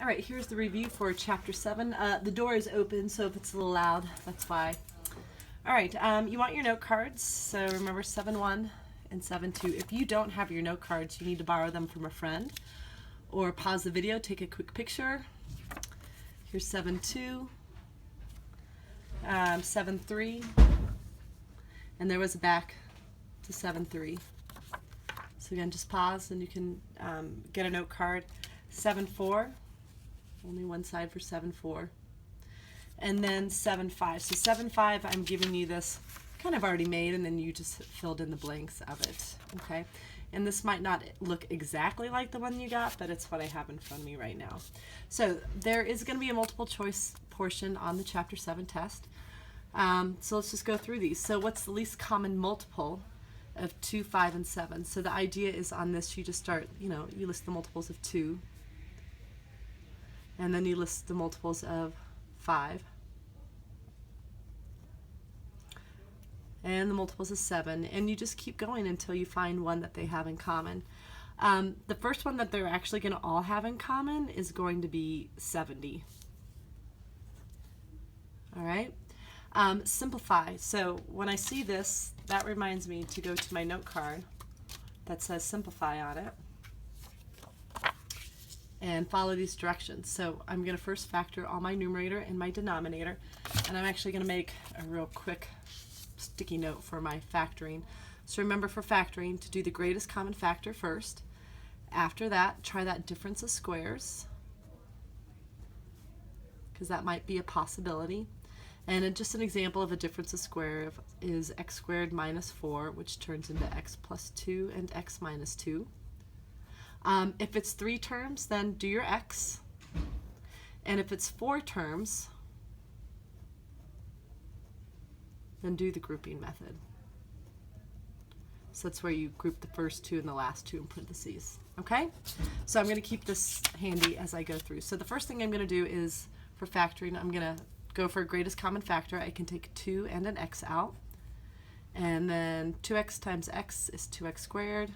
All right, here's the review for Chapter 7. The door is open, so if it's a little loud, that's why. All right, you want your note cards. So remember 7-1 and 7-2. If you don't have your note cards, you need to borrow them from a friend. Or pause the video, take a quick picture. Here's 7-2, 7-3, and there was a back to 7-3. So again, just pause and you can get a note card. 7-4, only one side for 7-4. And then 7-5. So 7-5, I'm giving you this kind of already made, and then you just filled in the blanks of it, okay? And this might not look exactly like the one you got, but it's what I have in front of me right now. So there is going to be a multiple choice portion on the Chapter 7 test. So let's just go through these. So what's the least common multiple of 2, 5, and 7? So the idea is on this, you just start, you list the multiples of 2, and then you list the multiples of 5, and the multiples of 7, and you just keep going until you find one that they have in common. The first one that they're actually going to all have in common is going to be 70. All right. Simplify. So when I see this, that reminds me to go to my note card that says simplify on it and follow these directions. So I'm going to first factor all my numerator and my denominator, and I'm actually going to make a real quick sticky note for my factoring. So remember, for factoring, to do the greatest common factor first. After that, try that difference of squares, because that might be a possibility. And just an example of a difference of square is x squared minus 4, which turns into x plus 2 and x minus 2. If it's 3 terms, then do your x. And if it's 4 terms, then do the grouping method. So that's where you group the first 2 and the last 2 in parentheses. Okay? So I'm going to keep this handy as I go through. So the first thing I'm going to do is, for factoring, I'm going to go for greatest common factor. I can take 2 and an x out. And then 2x times x is 2x squared.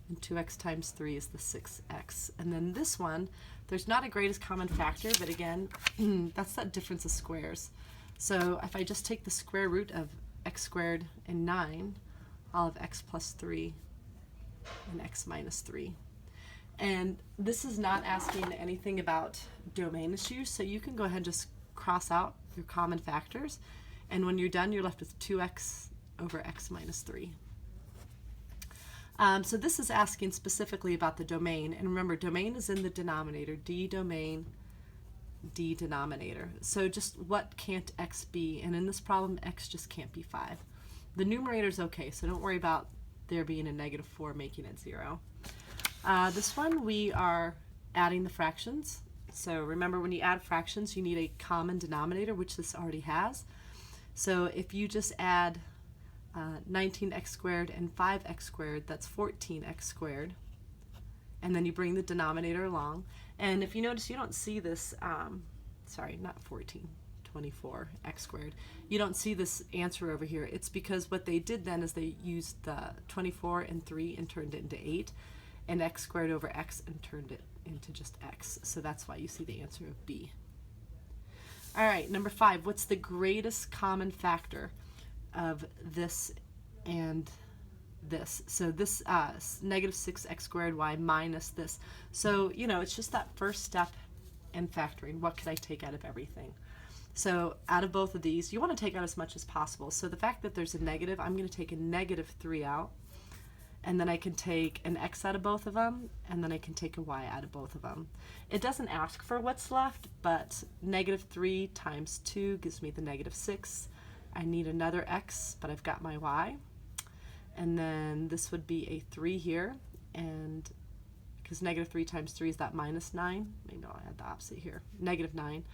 And 2x times 3 is the 6x. And then this one, there's not a greatest common factor, but again, that's that difference of squares. So if I just take the square root of x squared and 9, I'll have x plus 3 and x minus 3. And this is not asking anything about domain issues, so you can go ahead and just cross out your common factors, and when you're done, you're left with 2x over x minus 3. So this is asking specifically about the domain, and remember, domain is in the denominator, d domain, d denominator. So just what can't x be? And in this problem, x just can't be 5. The numerator is okay, so don't worry about there being a -4 making it 0. This one, we are adding the fractions. So remember, when you add fractions, you need a common denominator, which this already has. So if you just add 19x squared and 5x squared, that's 14x squared. And then you bring the denominator along. And if you notice, you don't see this, sorry, not 14, 24x squared. You don't see this answer over here. It's because what they did then is they used the 24 and 3 and turned it into 8, and x squared over x and turned it into just x. So that's why you see the answer of B. All right, number 5, what's the greatest common factor of this and this? So this -6x squared y minus this. So, it's just that first step in factoring. What could I take out of everything? So out of both of these, you want to take out as much as possible. So the fact that there's a negative, I'm going to take a -3 out, and then I can take an x out of both of them, and then I can take a y out of both of them. It doesn't ask for what's left, but -3 times 2 gives me the -6. I need another x, but I've got my y. And then this would be a 3 here, and because -3 times 3 is that -9, maybe I'll add the opposite here, -9.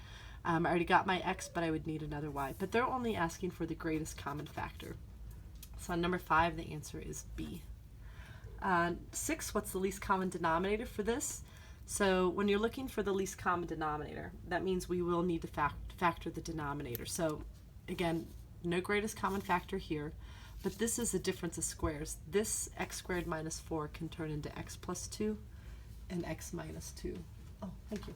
I already got my x, but I would need another y. But they're only asking for the greatest common factor. So on number 5, the answer is B. 6, what's the least common denominator for this? So when you're looking for the least common denominator, that means we will need to factor the denominator. So again, no greatest common factor here, but this is a difference of squares. This x squared minus 4 can turn into x plus 2 and x minus 2. Oh, thank you.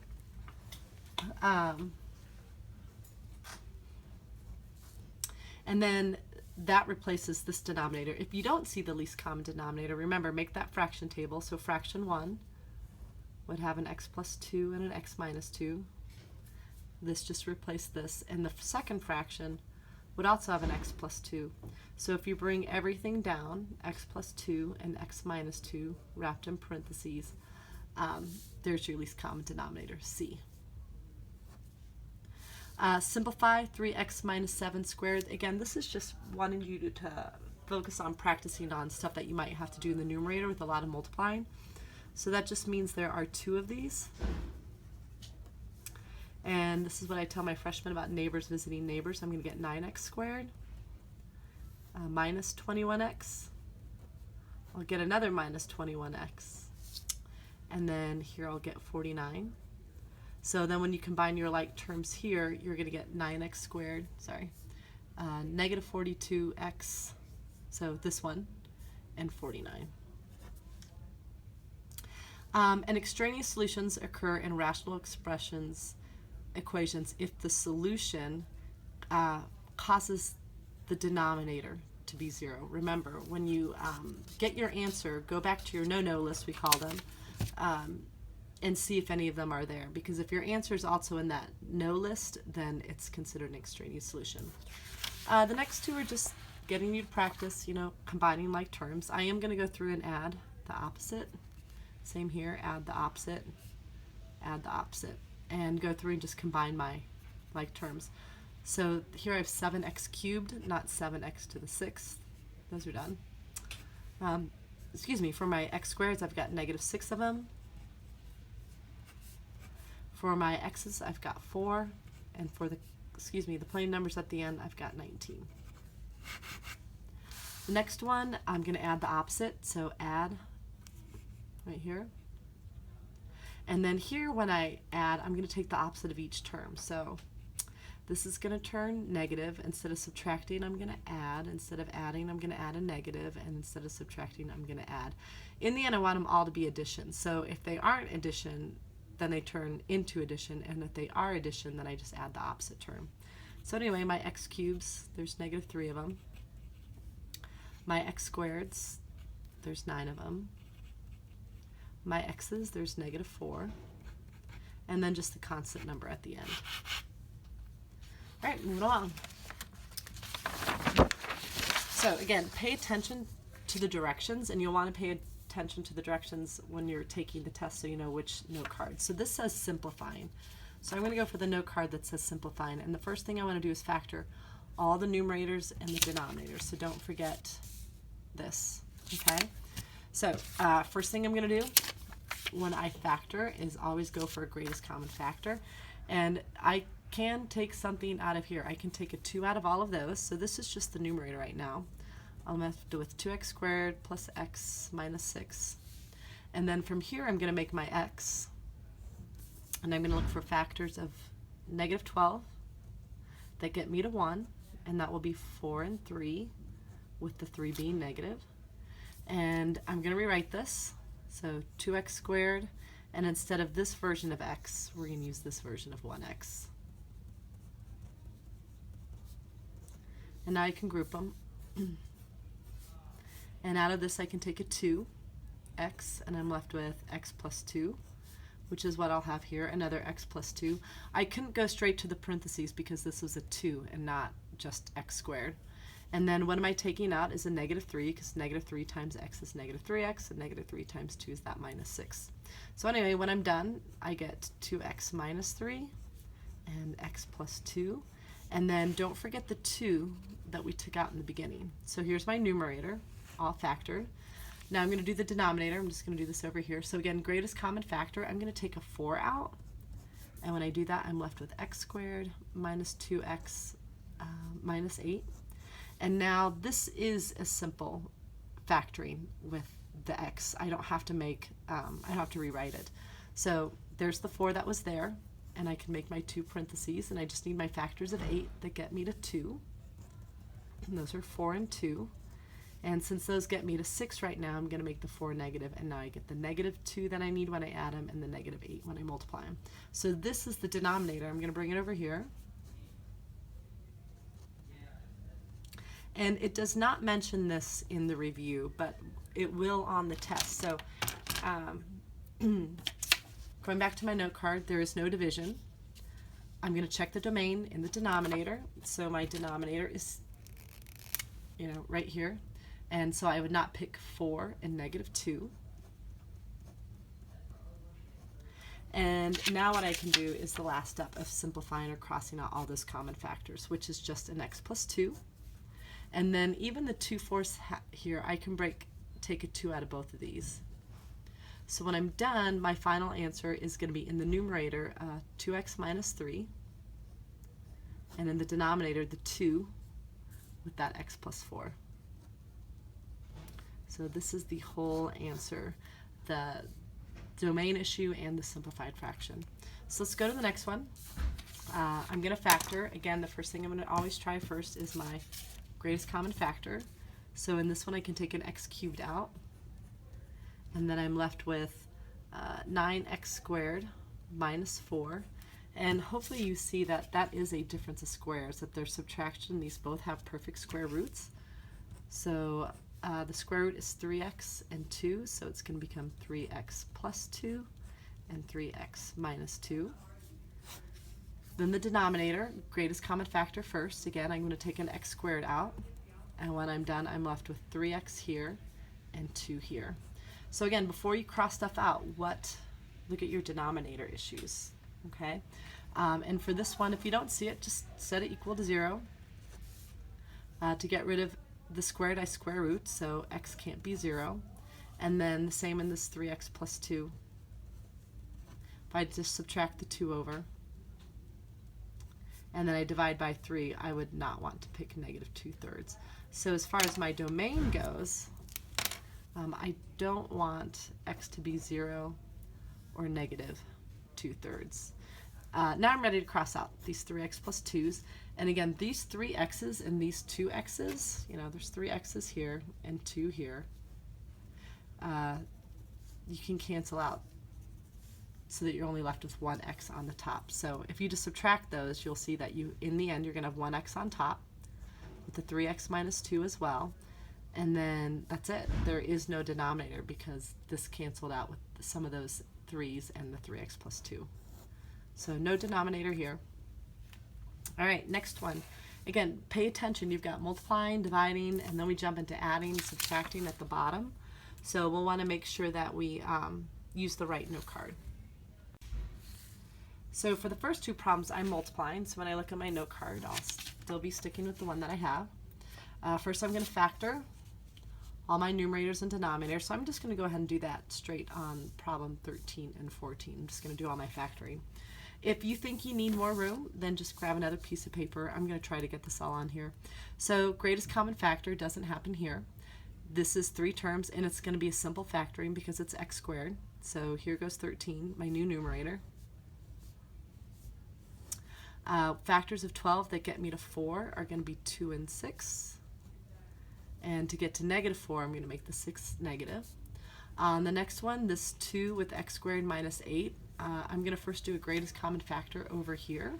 And then that replaces this denominator. If you don't see the least common denominator, remember, make that fraction table. So fraction 1 would have an x plus 2 and an x minus 2. This just replaced this. And the second fraction would also have an x plus 2. So if you bring everything down, x plus 2 and x minus 2 wrapped in parentheses, there's your least common denominator, c. Simplify 3x minus 7 squared. Again, this is just wanting you to focus on practicing on stuff that you might have to do in the numerator with a lot of multiplying. So that just means there are 2 of these. And this is what I tell my freshmen about neighbors visiting neighbors. I'm going to get 9x squared minus 21x. I'll get another minus 21x. And then here I'll get 49. So then when you combine your like terms here, you're going to get 9x squared, negative 42x, so this one, and 49. And extraneous solutions occur in rational equations if the solution causes the denominator to be 0. Remember, when you get your answer, go back to your no-no list, we call them, and see if any of them are there, because if your answer is also in that no list, then it's considered an extraneous solution. The next 2 are just getting you to practice, combining like terms. I am going to go through and add the opposite. Same here, add the opposite, and go through and just combine my like terms. So here I have 7x cubed, not 7x to the 6th. Those are done. For my x squareds, I've got negative 6 of them. For my x's, I've got 4, and for the plain numbers at the end, I've got 19. The next one, I'm going to add the opposite, so add right here. And then here when I add, I'm going to take the opposite of each term. So this is going to turn negative. Instead of subtracting, I'm going to add. Instead of adding, I'm going to add a negative, and instead of subtracting, I'm going to add. In the end, I want them all to be addition. So if they aren't addition, then they turn into addition, and if they are addition, then I just add the opposite term. So anyway, my x cubes, there's negative 3 of them. My x squareds, there's 9 of them. My x's, there's negative 4. And then just the constant number at the end. All right, moving along. So again, pay attention to the directions, and you'll want to pay attention to the directions when you're taking the test so you know which note card. So this says simplifying. So I'm going to go for the note card that says simplifying. And the first thing I want to do is factor all the numerators and the denominators. So don't forget this, okay? So first thing I'm going to do when I factor is always go for a greatest common factor. And I can take something out of here. I can take a 2 out of all of those. So this is just the numerator right now. I'm left with 2x squared plus x minus 6. And then from here, I'm going to make my x. And I'm going to look for factors of negative 12 that get me to 1. And that will be 4 and 3, with the 3 being negative. And I'm going to rewrite this. So 2x squared. And instead of this version of x, we're going to use this version of 1x. And now I can group them. And out of this I can take a 2x, and I'm left with x plus 2, which is what I'll have here, another x plus 2. I couldn't go straight to the parentheses because this was a 2 and not just x squared. And then what am I taking out is a negative 3, because negative 3 times x is negative 3x, and negative 3 times 2 is that minus 6. So anyway, when I'm done, I get 2x minus 3 and x plus 2. And then don't forget the 2 that we took out in the beginning. So here's my numerator, all factored. Now I'm going to do the denominator. I'm just going to do this over here. So again, greatest common factor, I'm going to take a 4 out. And when I do that, I'm left with x squared minus 2x minus 8. And now this is a simple factoring with the x. I don't have to make, I don't have to rewrite it. So there's the 4 that was there, and I can make my 2 parentheses, and I just need my factors of 8 that get me to 2. And those are 4 and 2. And since those get me to 6 right now, I'm going to make the 4 negative, and now I get the negative 2 that I need when I add them and the negative 8 when I multiply them. So this is the denominator. I'm going to bring it over here. And it does not mention this in the review, but it will on the test. So going back to my note card, there is no division. I'm going to check the domain in the denominator. So my denominator is, right here. And so I would not pick 4 and negative 2. And now what I can do is the last step of simplifying or crossing out all those common factors, which is just an x plus 2. And then even the 2/4 here, I can take a 2 out of both of these. So when I'm done, my final answer is going to be in the numerator 2x minus 3, and in the denominator the 2 with that x plus 4. So this is the whole answer, the domain issue and the simplified fraction. So let's go to the next one. I'm going to factor. Again, the first thing I'm going to always try first is my greatest common factor. So in this one I can take an x cubed out, and then I'm left with 9x squared minus 4. And hopefully you see that that is a difference of squares, that their subtraction, these both have perfect square roots. So the square root is 3x and 2, so it's going to become 3x plus 2 and 3x minus 2. Then the denominator, greatest common factor first. Again, I'm going to take an x squared out, and when I'm done, I'm left with 3x here and 2 here. So again, before you cross stuff out, look at your denominator issues, okay? And for this one, if you don't see it, just set it equal to 0. To get rid of the squared, I square root, so x can't be 0. And then the same in this 3x plus 2. If I just subtract the 2 over, and then I divide by 3, I would not want to pick negative 2/3. So as far as my domain goes, I don't want x to be 0 or negative 2/3. Now I'm ready to cross out these 3x plus 2's. And again, these 3 x's and these 2 x's, there's 3 x's here and 2 here. You can cancel out so that you're only left with 1 x on the top. So if you just subtract those, you'll see that in the end, you're going to have 1 x on top with the 3x minus 2 as well. And then that's it. There is no denominator because this canceled out with some of those 3's and the 3x plus 2. So no denominator here. All right, next one. Again, pay attention. You've got multiplying, dividing, and then we jump into adding, subtracting at the bottom. So we'll want to make sure that we use the right note card. So for the first 2 problems, I'm multiplying. So when I look at my note card, I'll still be sticking with the one that I have. First, I'm going to factor all my numerators and denominators. So I'm just going to go ahead and do that straight on problem 13 and 14. I'm just going to do all my factoring. If you think you need more room, then just grab another piece of paper. I'm going to try to get this all on here. So greatest common factor doesn't happen here. This is 3 terms, and it's going to be a simple factoring because it's x squared. So here goes 13, my new numerator. Factors of 12 that get me to 4 are going to be 2 and 6. And to get to negative 4, I'm going to make the 6 negative. The next one, this 2 with x squared minus 8, I'm going to first do a greatest common factor over here.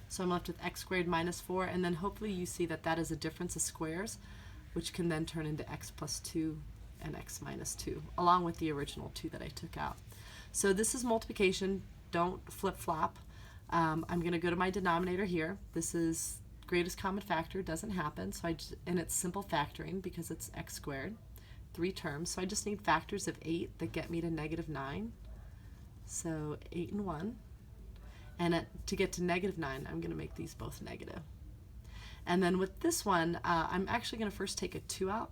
So I'm left with x squared minus 4, and then hopefully you see that that is a difference of squares, which can then turn into x plus 2 and x minus 2, along with the original 2 that I took out. So this is multiplication. Don't flip-flop. I'm going to go to my denominator here. This is greatest common factor. Doesn't happen. So and it's simple factoring because it's x squared. 3 terms. So I just need factors of 8 that get me to negative 9. So 8 and 1. And to get to negative 9, I'm going to make these both negative. And then with this one, I'm actually going to first take a 2 out.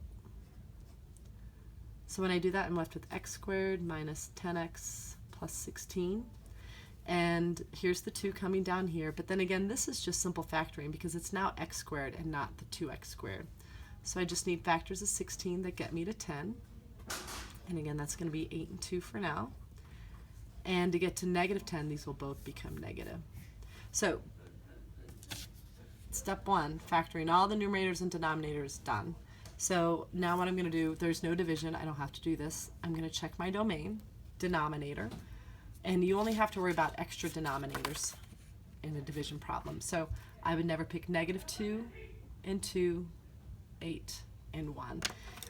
So when I do that, I'm left with x squared minus 10x plus 16. And here's the 2 coming down here. But then again, this is just simple factoring because it's now x squared and not the 2x squared. So I just need factors of 16 that get me to 10. And again, that's going to be 8 and 2 for now. And to get to negative 10, these will both become negative. So step 1, factoring all the numerators and denominators, done. So now what I'm going to do, there's no division, I don't have to do this. I'm going to check my domain, denominator, and you only have to worry about extra denominators in a division problem. So I would never pick -2 and 2, 8 and 1.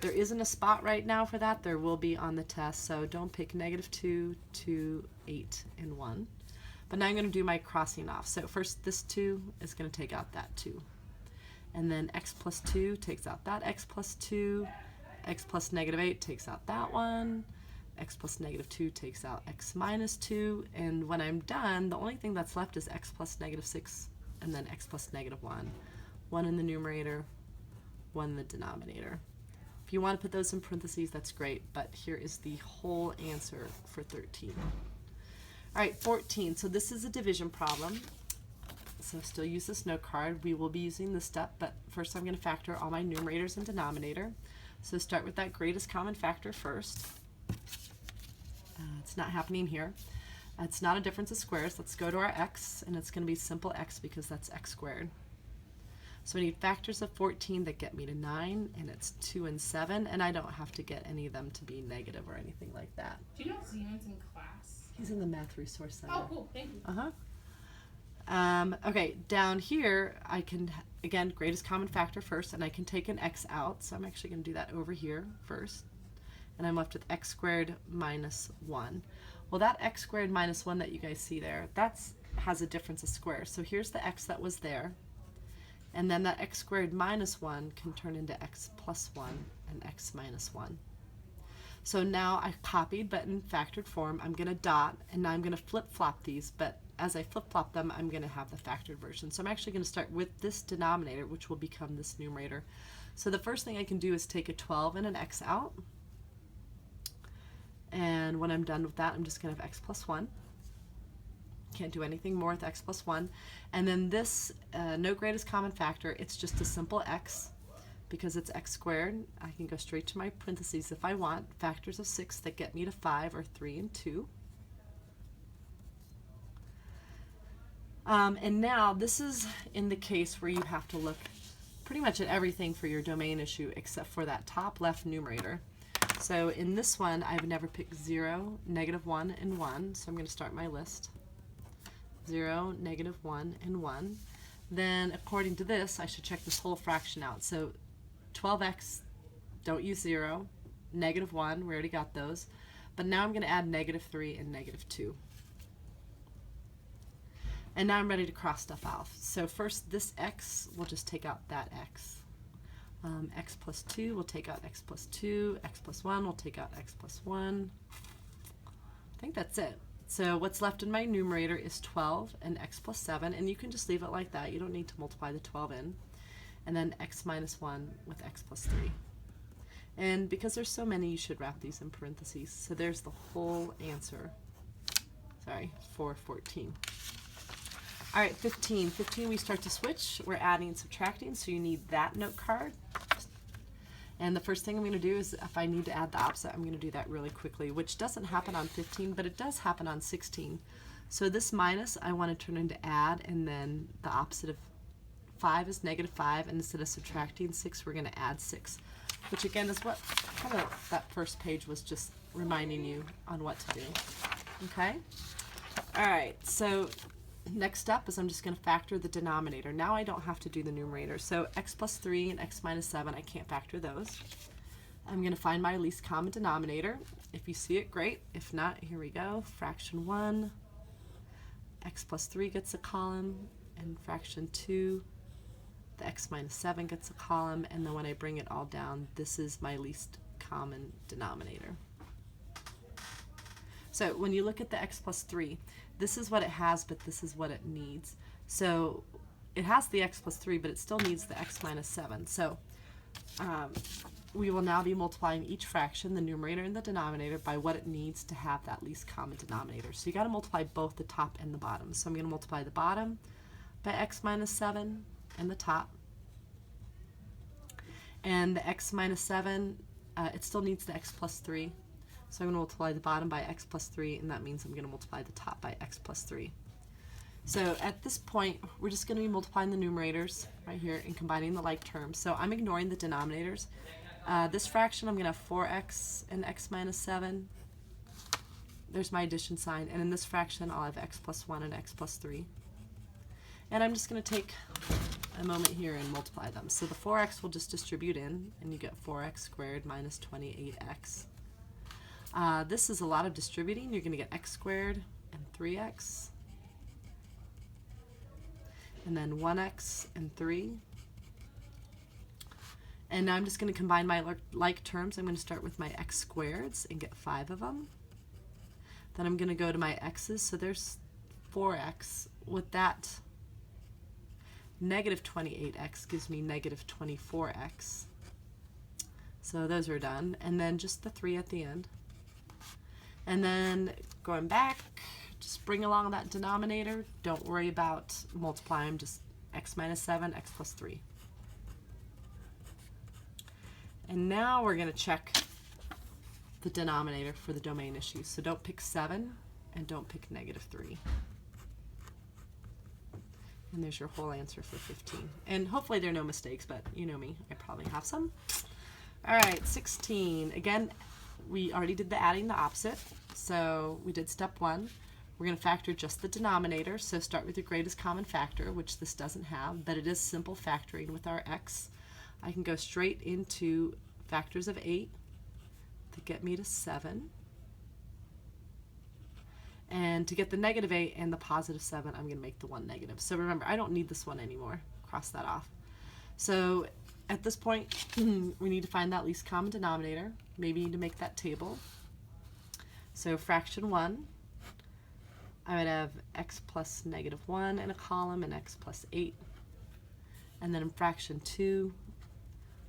There isn't a spot right now for that. There will be on the test, so don't pick -2, 2, 8 and 1. But now I'm going to do my crossing off. So first this 2 is going to take out that 2. And then x plus 2 takes out that x plus 2. X plus -8 takes out that one. X plus -2 takes out x minus 2. And when I'm done, the only thing that's left is x plus -6 and then x plus -1. 1 in the numerator, 1 in the denominator. If you want to put those in parentheses, that's great, but here is the whole answer for 13. All right, 14. So this is a division problem. So still use this note card. We will be using this step, but first I'm going to factor all my numerators and denominator. So start with that greatest common factor first. It's not happening here. It's not a difference of squares. Let's go to our x, and it's going to be simple x because that's x squared. So we need factors of 14 that get me to 9, and it's 2 and 7, and I don't have to get any of them to be negative or anything like that. Do you know if Zion's in class? He's in the Math Resource Center. Oh, cool. Thank you. Okay, down here, I can, again, greatest common factor first, and I can take an x out, so I'm actually going to do that over here first. And I'm left with x squared minus 1. Well, that x squared minus 1 that you guys see there, has a difference of squares. So here's the x that was there, and then that x squared minus 1 can turn into x plus 1 and x minus 1. So now I copied, but in factored form, I'm going to dot, and now I'm going to flip-flop these, but as I flip-flop them, I'm going to have the factored version. So I'm actually going to start with this denominator, which will become this numerator. So the first thing I can do is take a 12 and an x out. And when I'm done with that, I'm just going to have x plus 1. Can't do anything more with x plus 1. And then this, no greatest common factor, it's just a simple x. Because it's x squared, I can go straight to my parentheses if I want. Factors of 6 that get me to 5 are 3 and 2. And now this is in the case where you have to look pretty much at everything for your domain issue except for that top left numerator. So in this one, I've never picked 0, -1, and 1. So I'm going to start my list. 0, -1, and 1. Then according to this, I should check this whole fraction out. So 12x, don't use 0, -1, we already got those. But now I'm going to add -3 and -2. And now I'm ready to cross stuff off. So first this x, we'll just take out that x. X plus 2, we'll take out x plus 2. X plus 1, we'll take out x plus 1. I think that's it. So what's left in my numerator is 12 and x plus 7, and you can just leave it like that. You don't need to multiply the 12 in. And then x minus 1 with x plus 3. And because there's so many, you should wrap these in parentheses. So there's the whole answer, for 14. All right, 15. 15, we start to switch. We're adding and subtracting, so you need that note card. And the first thing I'm going to do is, if I need to add the opposite, I'm going to do that really quickly, which doesn't happen on 15, but it does happen on 16. So this minus, I want to turn into add, and then the opposite of 5 is -5, and instead of subtracting 6, we're going to add 6, which again is what kind of that first page was just reminding you on what to do. Okay? All right, so next step is I'm just going to factor the denominator. Now I don't have to do the numerator. So x plus 3 and x minus 7, I can't factor those. I'm going to find my least common denominator. If you see it, great. If not, here we go. Fraction 1, x plus 3 gets a column, and fraction 2, the x minus 7 gets a column, and then when I bring it all down, this is my least common denominator. So when you look at the x plus 3, this is what it has, but this is what it needs. So it has the x plus 3, but it still needs the x minus 7. So we will now be multiplying each fraction, the numerator and the denominator, by what it needs to have that least common denominator. So you got to multiply both the top and the bottom. So I'm going to multiply the bottom by x minus 7 and the top. And the x minus 7, it still needs the x plus 3. So I'm going to multiply the bottom by x plus 3, and that means I'm going to multiply the top by x plus 3. So at this point, we're just going to be multiplying the numerators right here and combining the like terms. So I'm ignoring the denominators. This fraction, I'm going to have 4x and x minus 7. There's my addition sign. And in this fraction, I'll have x plus 1 and x plus 3. And I'm just going to take a moment here and multiply them. So the 4x will just distribute in, and you get 4x squared minus 28x. This is a lot of distributing. You're going to get x squared and 3x. And then 1x and 3. And now I'm just going to combine my like terms. I'm going to start with my x squareds and get 5 of them. Then I'm going to go to my x's. So there's 4x. With that, negative 28x gives me negative 24x. So those are done. And then just the 3 at the end. And then going back, just bring along that denominator. Don't worry about multiplying, just x minus 7, x plus 3. And now we're going to check the denominator for the domain issue. So don't pick 7 and don't pick negative 3. And there's your whole answer for 15. And hopefully there are no mistakes, but you know me, I probably have some. All right, 16. Again, we already did the adding the opposite. So we did step 1. We're going to factor just the denominator. So start with your greatest common factor, which this doesn't have, but it is simple factoring with our x. I can go straight into factors of 8 to get me to 7. And to get the negative 8 and the positive 7, I'm going to make the 1 negative. So remember, I don't need this one anymore. Cross that off. So at this point, we need to find that least common denominator. Maybe you need to make that table. So fraction 1, I would have x plus negative 1 in a column and x plus 8. And then in fraction 2,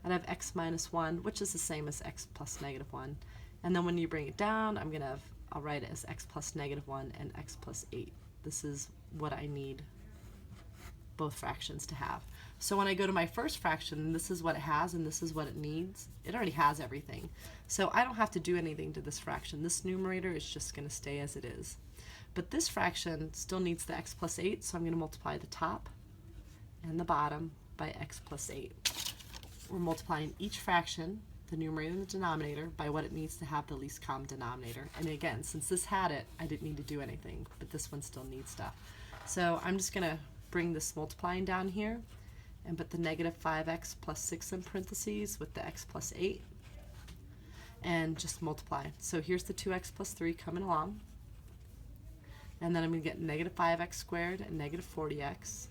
I'd have x minus 1, which is the same as x plus negative 1. And then when you bring it down, I'll write it as x plus negative 1 and x plus 8. This is what I need both fractions to have. So when I go to my first fraction, this is what it has and this is what it needs. It already has everything. So I don't have to do anything to this fraction. This numerator is just going to stay as it is. But this fraction still needs the x plus 8, so I'm going to multiply the top and the bottom by x plus 8. We're multiplying each fraction, the numerator and the denominator, by what it needs to have the least common denominator. And again, since this had it, I didn't need to do anything, but this one still needs stuff. So I'm just going to bring this multiplying down here and put the negative 5x plus 6 in parentheses with the x plus 8 and just multiply. So here's the 2x plus 3 coming along. And then I'm going to get negative 5x squared and negative 40x.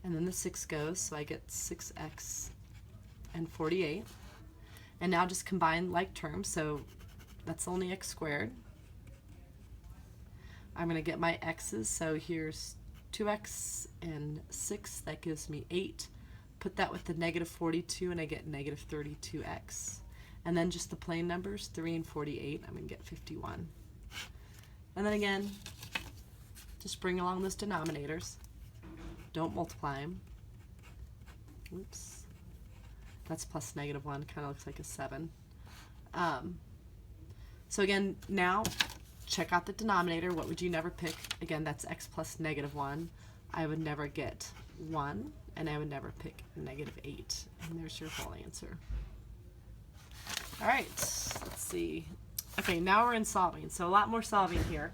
And then the 6 goes, so I get 6x and 48. And now just combine like terms, so that's only x squared. I'm going to get my x's, so here's 2x and 6, that gives me 8. Put that with the negative 42 and I get negative 32x. And then just the plain numbers, 3 and 48, I'm going to get 51. And then again, just bring along those denominators. Don't multiply them. Oops. That's plus negative 1, kind of looks like a 7. So again, now check out the denominator. What would you never pick? Again, that's x plus negative 1. I would never get 1, and I would never pick negative 8. And there's your whole answer. All right, let's see. Okay, now we're in solving. So a lot more solving here.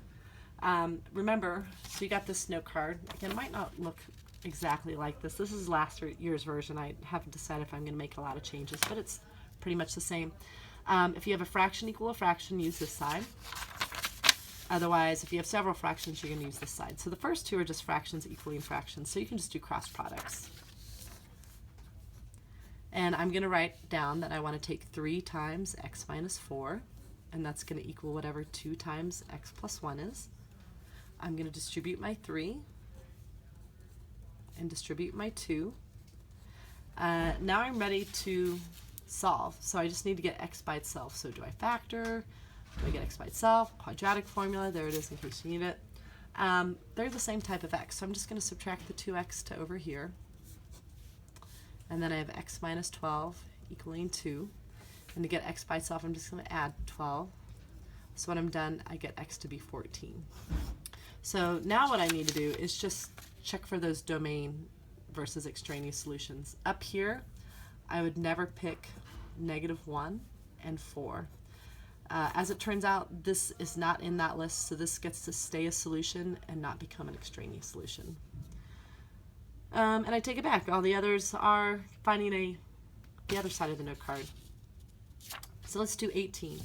Remember, so you got this note card. Again, it might not look exactly like this. This is last year's version. I haven't decided if I'm going to make a lot of changes, but it's pretty much the same. If you have a fraction equal a fraction, use this side. Otherwise, if you have several fractions, you're going to use this side. So the first two are just fractions equaling fractions, so you can just do cross products. And I'm going to write down that I want to take 3 times x minus 4, and that's going to equal whatever 2 times x plus 1 is. I'm going to distribute my 3 and distribute my 2. Now I'm ready to solve. So I just need to get x by itself. So do I factor? Do I get x by itself? Quadratic formula. There it is in case you need it. They're the same type of x. So I'm just going to subtract the 2x to over here. And then I have x minus 12 equaling 2. And to get x by itself, I'm just going to add 12. So when I'm done, I get x to be 14. So now what I need to do is just check for those domain versus extraneous solutions. Up here, I would never pick -1 and 4. As it turns out, this is not in that list, so this gets to stay a solution and not become an extraneous solution. And I take it back. All the others are finding the other side of the note card. So let's do 18.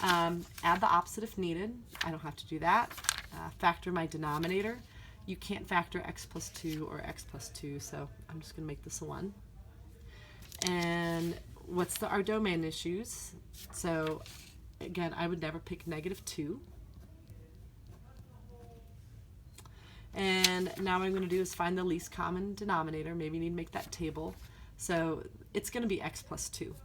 Add the opposite if needed. I don't have to do that. Factor my denominator. You can't factor x plus 2 or x plus 2, so I'm just going to make this a 1. And what's our domain issues? So again, I would never pick -2. And now what I'm going to do is find the least common denominator. Maybe you need to make that table. So it's going to be x plus 2.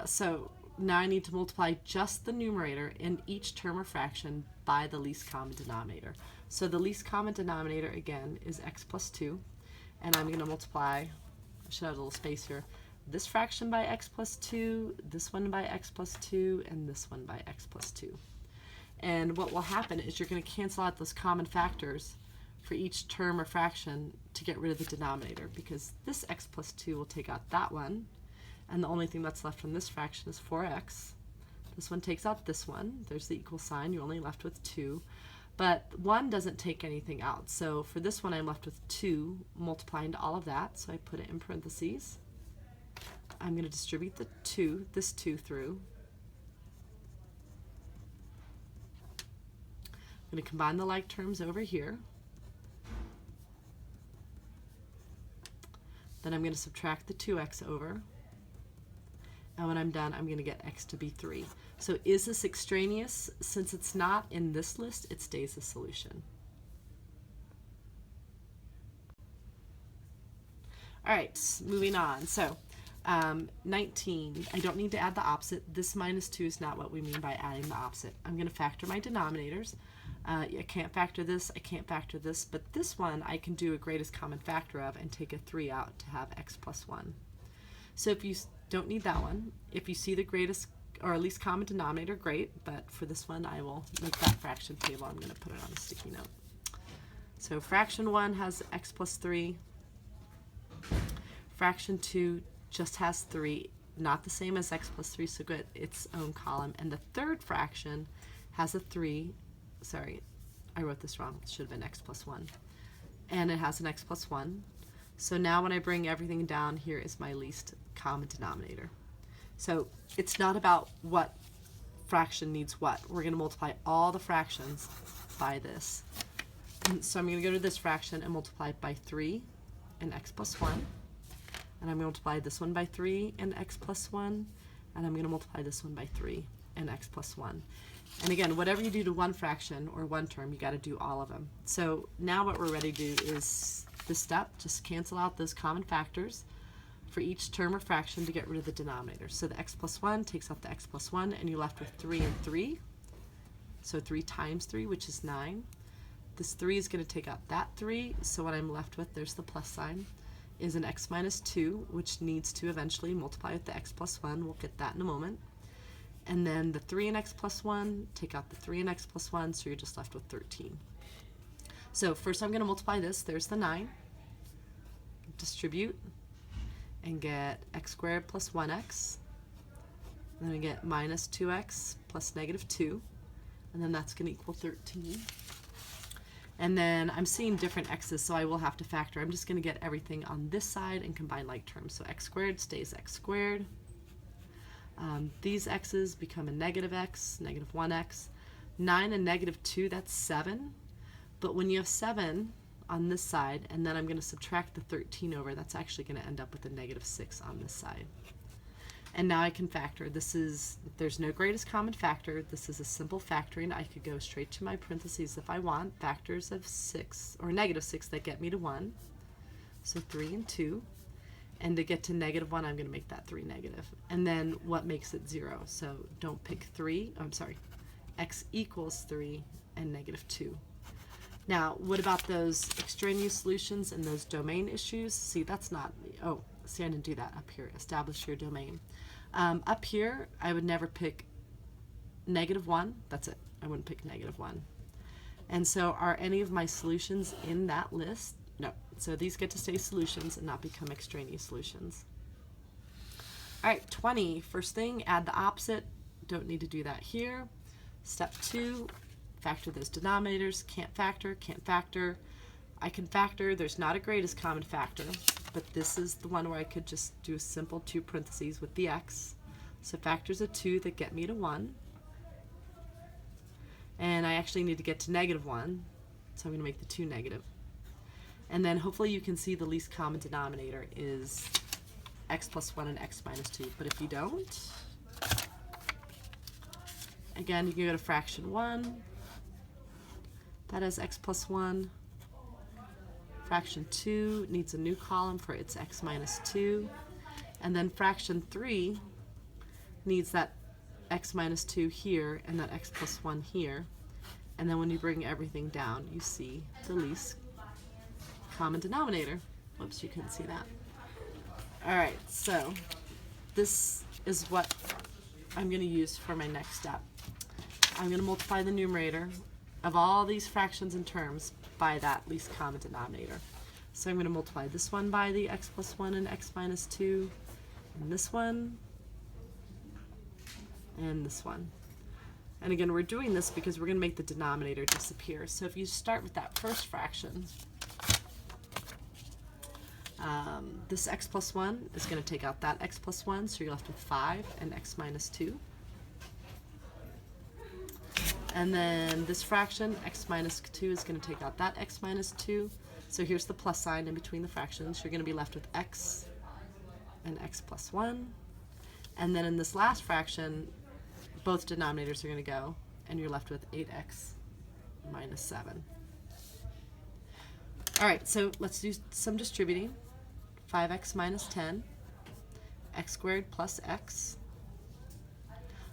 So now I need to multiply just the numerator in each term or fraction by the least common denominator. So the least common denominator, again, is x plus 2. And I'm going to multiply, I should have a little space here, this fraction by x plus 2, this one by x plus 2, and this one by x plus 2. And what will happen is you're going to cancel out those common factors for each term or fraction to get rid of the denominator, because this x plus 2 will take out that one, and the only thing that's left from this fraction is 4x. This one takes out this one. There's the equal sign. You're only left with 2. But 1 doesn't take anything out. So for this one, I'm left with 2 multiplying to all of that. So I put it in parentheses. I'm going to distribute this 2 through. I'm going to combine the like terms over here. Then I'm going to subtract the 2x over. And when I'm done, I'm going to get x to be 3. So is this extraneous? Since it's not in this list, it stays a solution. All right, moving on. So 19, I don't need to add the opposite. This -2 is not what we mean by adding the opposite. I'm going to factor my denominators. I can't factor this, I can't factor this, but this one I can do a greatest common factor of and take a 3 out to have x plus 1. So if you don't need that one, if you see the greatest or least common denominator, great, but for this one I will make that fraction table. I'm going to put it on a sticky note. So fraction 1 has x plus 3. Fraction 2 just has 3, not the same as x plus 3, so get its own column. And the third fraction has a 3. Sorry, I wrote this wrong. It should have been x plus 1. And it has an x plus 1. So now when I bring everything down, here is my least common denominator. So it's not about what fraction needs what. We're going to multiply all the fractions by this. And so I'm going to go to this fraction and multiply it by 3 and x plus 1. And I'm going to multiply this one by 3 and x plus 1. And I'm going to multiply this one by 3 and x plus 1. And again, whatever you do to one fraction or one term, you got to do all of them. So now what we're ready to do is this step, just cancel out those common factors for each term or fraction to get rid of the denominator. So the x plus 1 takes out the x plus 1, and you're left with 3 and 3. So 3 times 3, which is 9. This 3 is going to take out that 3, so what I'm left with, there's the plus sign, is an x minus 2, which needs to eventually multiply with the x plus 1. We'll get that in a moment. And then the 3 and x plus 1, take out the 3 and x plus 1, so you're just left with 13. So first I'm going to multiply this. There's the 9. Distribute and get x squared plus 1x. And then we get minus 2x plus -2. And then that's going to equal 13. And then I'm seeing different x's, so I will have to factor. I'm just going to get everything on this side and combine like terms. So x squared stays x squared. These x's become a -x, -1x. 9 and -2, that's 7. But when you have 7 on this side, and then I'm going to subtract the 13 over, that's actually going to end up with a -6 on this side. And now I can factor. There's no greatest common factor. This is a simple factoring. I could go straight to my parentheses if I want. Factors of 6, or -6, that get me to 1. So 3 and 2. And to get to -1, I'm going to make that 3 negative. And then what makes it 0? So don't pick 3. I'm sorry. X equals 3 and -2. Now, what about those extraneous solutions and those domain issues? See, that's not, See, I didn't do that up here. Establish your domain. Up here, I would never pick -1. That's it. I wouldn't pick -1. And so are any of my solutions in that list? No. So these get to stay solutions and not become extraneous solutions. All right, 20. First thing, add the opposite. Don't need to do that here. Step 2, factor those denominators. Can't factor, can't factor. I can factor. There's not a greatest common factor, but this is the one where I could just do a simple 2 parentheses with the x. So factors of 2 that get me to 1. And I actually need to get to -1, so I'm going to make the 2 negative. And then hopefully you can see the least common denominator is x plus 1 and x minus 2. But if you don't, again, you can go to fraction 1. That has x plus 1. Fraction 2 needs a new column for its x minus 2. And then fraction 3 needs that x minus 2 here and that x plus 1 here. And then when you bring everything down, you see the least common denominator. Whoops, you couldn't see that. All right, so this is what I'm going to use for my next step. I'm going to multiply the numerator of all these fractions and terms by that least common denominator. So I'm going to multiply this one by the x plus 1 and x minus 2, and this one, and this one. And again, we're doing this because we're going to make the denominator disappear. So if you start with that first fraction, this x plus 1 is going to take out that x plus 1, so you're left with 5 and x minus 2. And then this fraction, x minus 2, is going to take out that x minus 2. So here's the plus sign in between the fractions. You're going to be left with x and x plus 1. And then in this last fraction, both denominators are going to go, and you're left with 8x minus 7. All right, so let's do some distributing. 5x minus 10, x squared plus x.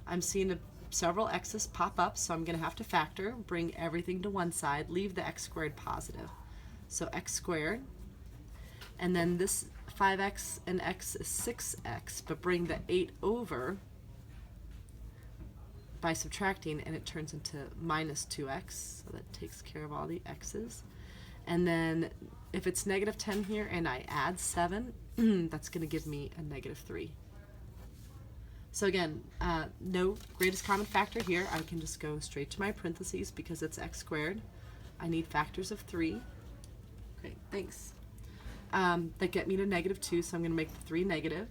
I'm seeing several x's pop up, so I'm going to have to factor, bring everything to one side, leave the x squared positive. So x squared, and then this 5x and x is 6x, but bring the 8 over by subtracting, and it turns into minus 2x, so that takes care of all the x's. And then if it's -10 here and I add 7, that's going to give me a -3. So again, no greatest common factor here. I can just go straight to my parentheses because it's x squared. I need factors of 3. Okay, thanks. That get me to -2, so I'm going to make the 3 negative.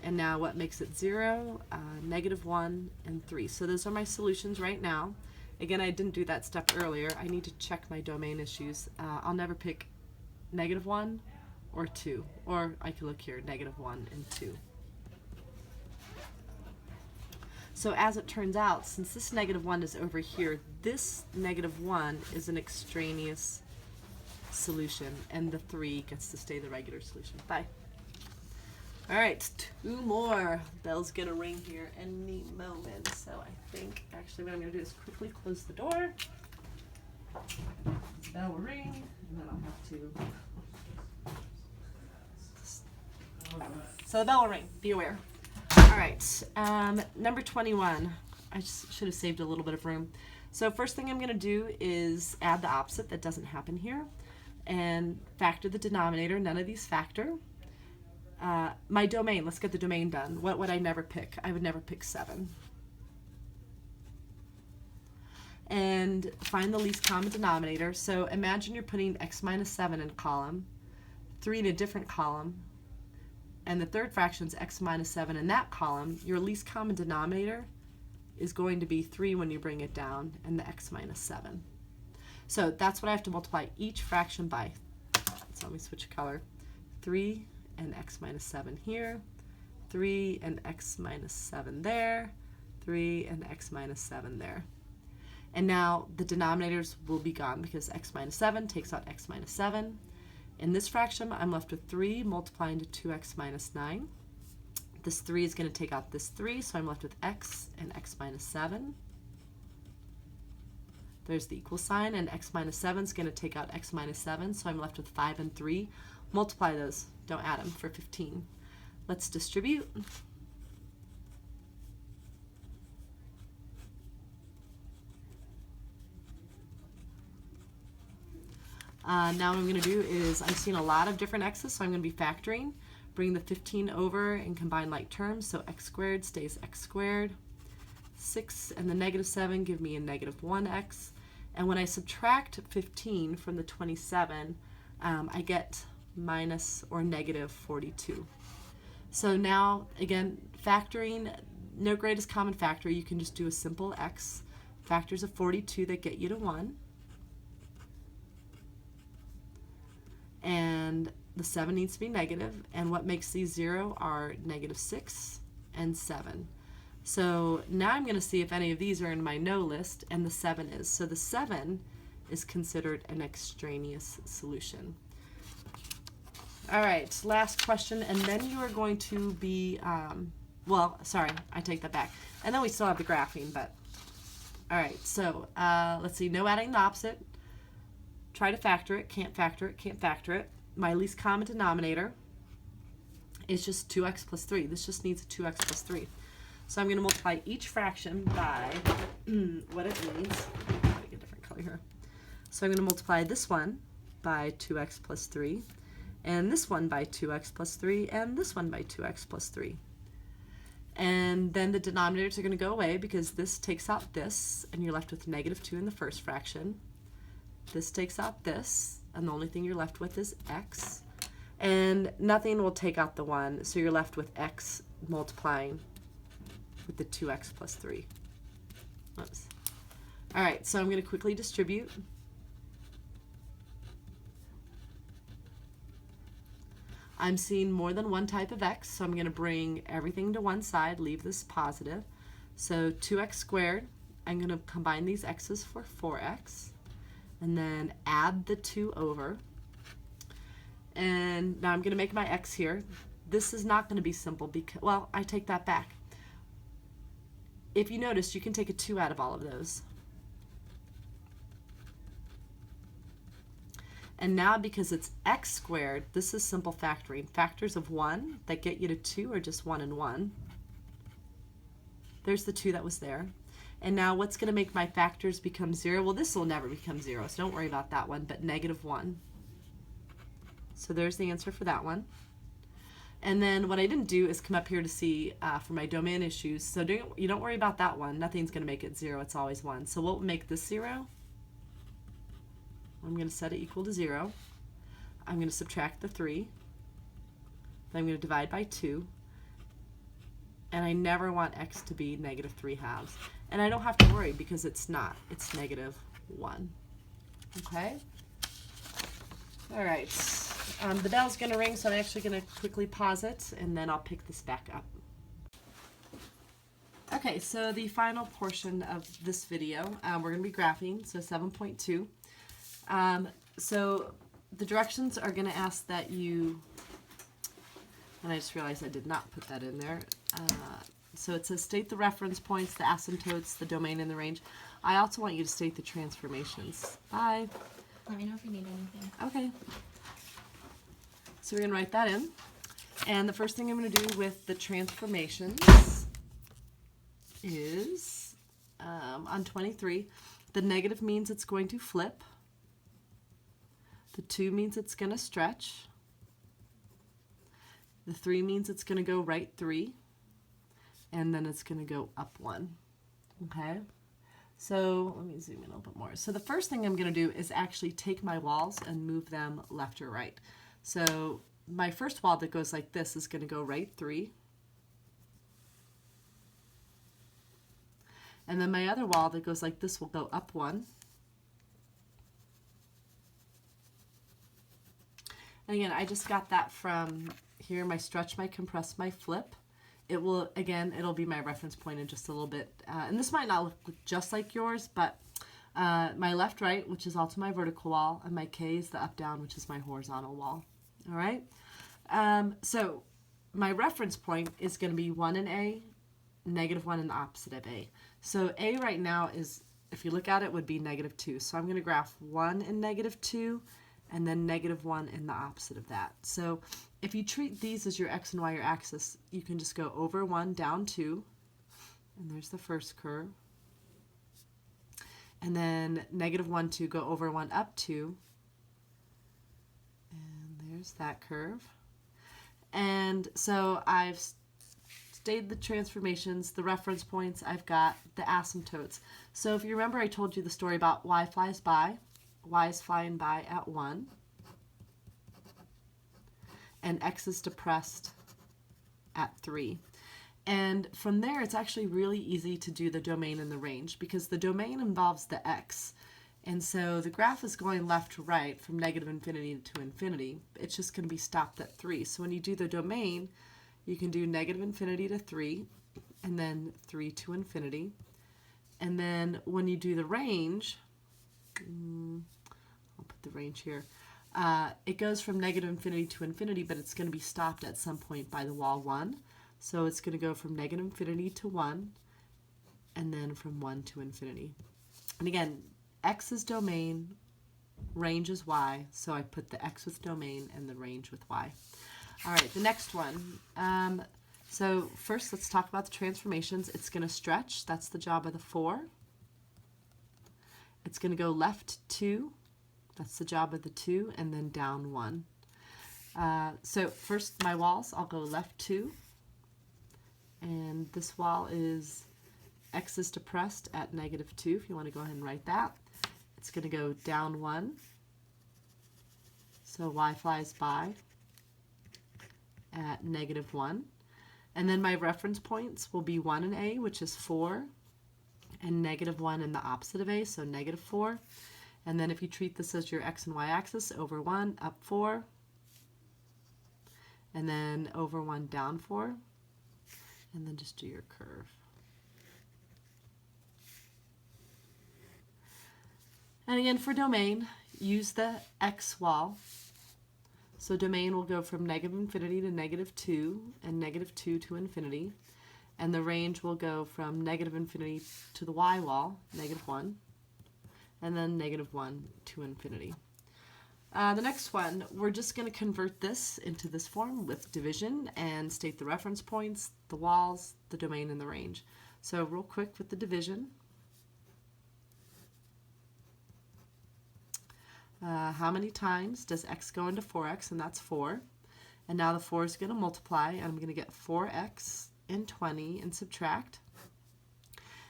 And now what makes it 0? -1 and 3. So those are my solutions right now. Again, I didn't do that step earlier. I need to check my domain issues. I'll never pick -1 or 2. Or I could look here, -1 and 2. So as it turns out, since this -1 is over here, this -1 is an extraneous solution, and the 3 gets to stay the regular solution. Bye. All right, 2 more. Bell's gonna ring here any moment. So I think actually what I'm gonna do is quickly close the door. The bell will ring, and then I'll have to. So the bell will ring. Be aware. All right, number 21. I just should have saved a little bit of room. So first thing I'm gonna do is add the opposite. That doesn't happen here, and factor the denominator. None of these factor. My domain, let's get the domain done. What would I never pick? I would never pick 7. And find the least common denominator. So imagine you're putting x minus 7 in a column, 3 in a different column, and the third fraction is x minus 7 in that column. Your least common denominator is going to be 3 when you bring it down, and the x minus 7. So that's what I have to multiply each fraction by. So let me switch color. 3 and x minus 7 here, 3 and x minus 7 there, 3 and x minus 7 there. And now the denominators will be gone because x minus 7 takes out x minus 7. In this fraction, I'm left with 3 multiplying to 2x minus 9. This 3 is going to take out this 3, so I'm left with x and x minus 7. There's the equal sign, and x minus 7 is going to take out x minus 7, so I'm left with 5 and 3. Multiply those, don't add them, for 15. Let's distribute. Now what I'm going to do is, I'm seeing a lot of different x's, so I'm going to be factoring. Bring the 15 over and combine like terms, so x squared stays x squared. 6 and the negative 7 give me a negative 1x. And when I subtract 15 from the 27, I get minus or negative 42. So now, again, factoring, no greatest common factor, you can just do a simple x. Factors of 42 that get you to 1. And the 7 needs to be negative, and what makes these 0 are negative 6 and 7. So now I'm going to see if any of these are in my no list, and the 7 is. So the 7 is considered an extraneous solution. All right, last question, and then you are going to be, well, sorry, I take that back. And then we still have the graphing, but, all right, so let's see, no adding the opposite. Try to factor it, can't factor it, can't factor it. My least common denominator is just 2x plus 3. This just needs a 2x plus 3. So I'm going to multiply each fraction by what it means. I'll make a different color here. So I'm going to multiply this one by 2x plus 3, and this one by 2x plus 3, and this one by 2x plus 3. And then the denominators are going to go away because this takes out this, and you're left with negative 2 in the first fraction. This takes out this, and the only thing you're left with is x. And nothing will take out the 1, so you're left with x multiplying with the 2x plus 3. Oops. All right, so I'm going to quickly distribute. I'm seeing more than one type of x, so I'm going to bring everything to one side, leave this positive. So 2x squared, I'm going to combine these x's for 4x, and then add the 2 over. And now I'm going to make my x here. This is not going to be simple because, well, I take that back. If you notice, you can take a 2 out of all of those. And now because it's x squared, this is simple factoring. Factors of 1 that get you to 2 are just 1 and 1. There's the 2 that was there. And now what's going to make my factors become 0? Well, this will never become 0, so don't worry about that one, but negative 1. So there's the answer for that one. And then what I didn't do is come up here to see for my domain issues. So you don't worry about that one. Nothing's going to make it 0. It's always 1. So what will make this 0? I'm going to set it equal to 0. I'm going to subtract the 3. Then I'm going to divide by 2. And I never want x to be negative 3 halves. And I don't have to worry because it's not. It's negative 1. Okay? All right. The bell's going to ring, so I'm actually going to quickly pause it, and then I'll pick this back up. Okay, so the final portion of this video, we're going to be graphing, so 7.2. So the directions are going to ask that you, and I just realized I did not put that in there. So it says state the reference points, the asymptotes, the domain, and the range. I also want you to state the transformations. Bye. Let me know if you need anything. Okay. So we're going to write that in. And the first thing I'm going to do with the transformations is on 23, the negative means it's going to flip. The 2 means it's going to stretch. The 3 means it's going to go right 3. And then it's going to go up 1. Okay? So let me zoom in a little bit more. So the first thing I'm going to do is actually take my walls and move them left or right. So my first wall that goes like this is going to go right 3. And then my other wall that goes like this will go up 1. And again, I just got that from here, my stretch, my compress, my flip. It will, again, it'll be my reference point in just a little bit. And this might not look just like yours, but my left, right, which is also my vertical wall, and my K is the up, down, which is my horizontal wall. All right? So my reference point is going to be 1 in A, negative 1 in the opposite of A. So A right now is, if you look at it, would be negative 2. So I'm going to graph 1 and negative 2, and then -1 in the opposite of that. So if you treat these as your x and y axis, you can just go over 1, down 2, and there's the first curve. And then -1, 2, go over 1, up 2, and there's that curve. And so I've stated the transformations, the reference points, I've got the asymptotes. So if you remember, I told you the story about y flies by. Y is flying by at 1, and x is depressed at 3. And from there, it's actually really easy to do the domain and the range, because the domain involves the x. And so the graph is going left to right from -infinity to infinity. It's just going to be stopped at 3. So when you do the domain, you can do -infinity to 3, and then 3 to infinity. And then when you do the range, I'll put the range here. It goes from -infinity to infinity, but it's going to be stopped at some point by the wall 1. So it's going to go from -infinity to 1, and then from 1 to infinity. And again, x is domain, range is y, so I put the x with domain and the range with y. All right, the next one. So first, let's talk about the transformations. It's going to stretch. That's the job of the 4. It's going to go left 2. That's the job of the 2, and then down 1. So first, my walls, I'll go left 2. And this wall is x is depressed at -2, if you want to go ahead and write that. It's going to go down 1. So y flies by at -1. And then my reference points will be 1 in A, which is 4, and -1 in the opposite of A, so -4. And then if you treat this as your x and y axis, over 1, up 4, and then over 1, down 4, and then just do your curve. And again, for domain, use the x wall. So domain will go from -infinity to -2, and -2 to infinity. And the range will go from -infinity to the y wall, -1, and then -1 to infinity. The next one, we're just going to convert this into this form with division and state the reference points, the walls, the domain, and the range. So real quick with the division. How many times does x go into 4x? And that's 4. And now the 4 is going to multiply, and I'm going to get 4x and 20 and subtract.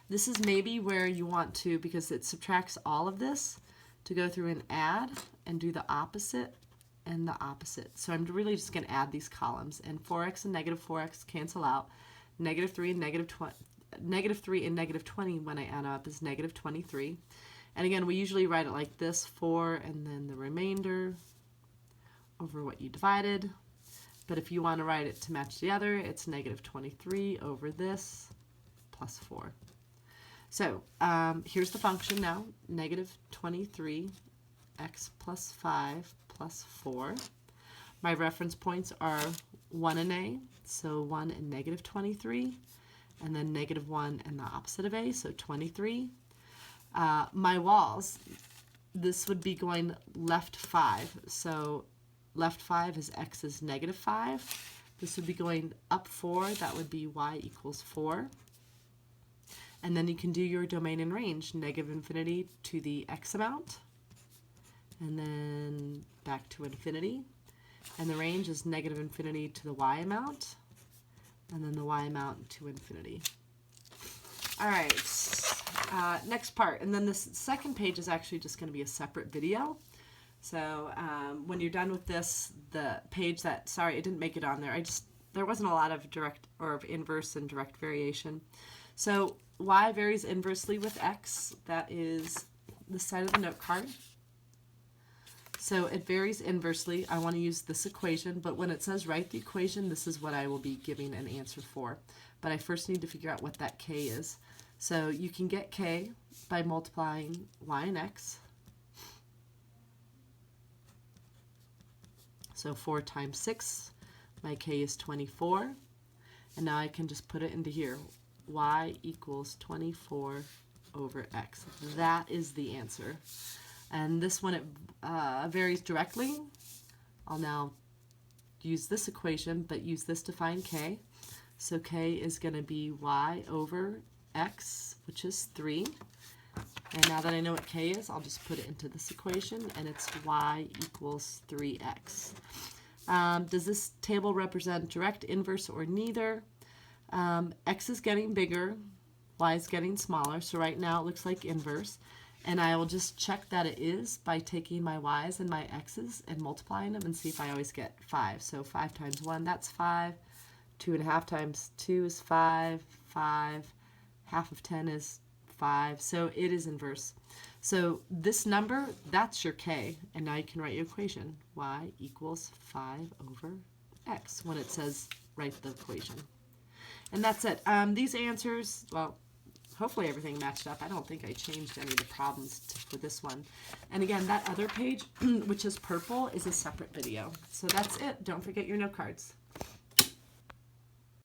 This is maybe where you want to, because it subtracts all of this, to go through and add and do the opposite and the opposite. So I'm really just going to add these columns, and 4x and -4x cancel out. -3 and -3 and -20 when I add up is -23. And again, we usually write it like this, 4 and then the remainder over what you divided. But if you want to write it to match the other, it's -23 over this plus 4. So here's the function now, -23 x plus 5 plus 4. My reference points are 1 in A, so 1 and -23, and then -1 and the opposite of A, so 23. My walls, this would be going left 5, so left 5 is x is -5. This would be going up 4, that would be y equals 4. And then you can do your domain and range, -infinity to the x amount, and then back to infinity. And the range is -infinity to the y amount, and then the y amount to infinity. All right, next part. And then this second page is actually just going to be a separate video. So when you're done with this, the page that, sorry, I didn't make it on there. There wasn't a lot of direct or of inverse and direct variation. So y varies inversely with x. That is the side of the note card. So it varies inversely. I want to use this equation, but when it says write the equation, this is what I will be giving an answer for. But I first need to figure out what that k is. So you can get k by multiplying y and x. So 4 times 6, my k is 24. And now I can just put it into here. Y equals 24 over x. That is the answer. And this one, it varies directly. I'll now use this equation, but use this to find k. So k is going to be y over x, which is 3. And now that I know what k is, I'll just put it into this equation, and it's y equals 3x. Does this table represent direct, inverse, or neither? X is getting bigger, y is getting smaller, so right now it looks like inverse. And I will just check that it is by taking my y's and my x's and multiplying them and see if I always get 5. So 5 times 1, that's 5. 2.5 times 2 is 5. 5. Half of 10 is 5. So it is inverse. So this number, that's your k. And now you can write your equation. Y equals 5 over x when it says write the equation. And that's it. These answers, well, hopefully everything matched up. I don't think I changed any of the problems for this one. And again, that other page, which is purple, is a separate video. So that's it. Don't forget your note cards.